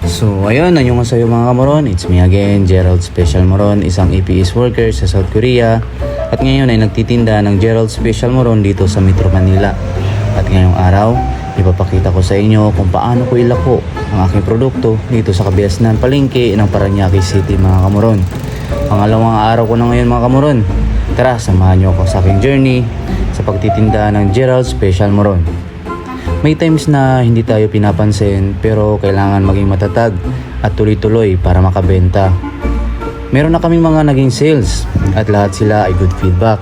So ayun, nanyong sa iyo mga kamoron. It's me again, Gerald Special Moron, isang EPS worker sa South Korea. At ngayon ay nagtitinda ng Gerald Special Moron dito sa Metro Manila. At ngayong araw, ipapakita ko sa inyo kung paano ko ilako ang aking produkto dito sa kabiasnan palengke ng Parañaque City mga kamoron. Pangalawang araw ko na ngayon mga kamoron. Tara, samahan nyo ako sa aking journey sa pagtitinda ng Gerald Special Moron. May times na hindi tayo pinapansin pero kailangan maging matatag at tuloy-tuloy para makabenta. Meron na kaming mga naging sales at lahat sila ay good feedback.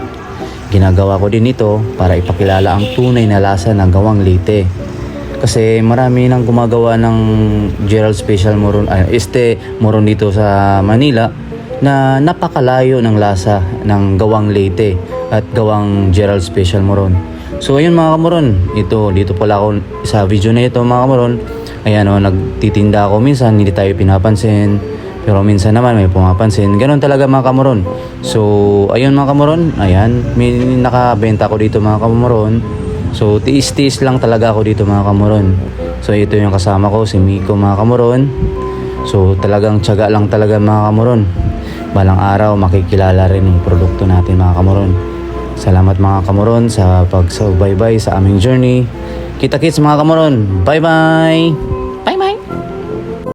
Ginagawa ko din ito para ipakilala ang tunay na lasa ng gawang Leyte. Kasi marami nang gumagawa ng Gerald Special Moron, Moron dito sa Manila na napakalayo ng lasa ng gawang Leyte at gawang Gerald Special Moron. So ayun mga kamoron, dito pala ako sa video na ito mga kamoron. Ayan nagtitinda ako minsan, hindi tayo pinapansin. Pero minsan naman may pumapansin. Ganon talaga mga kamoron. So ayun mga kamoron, ayan, may nakabenta ko dito mga kamoron. So tiis-tiis lang talaga ako dito mga kamoron. So ito yung kasama ko, si Miko mga kamoron. So talagang tiyaga lang talaga mga kamoron. Balang araw makikilala rin yung produkto natin mga kamoron. Salamat mga kamoron sa pagsubaybay sa aming journey. Kita-kits mga kamoron. Bye-bye!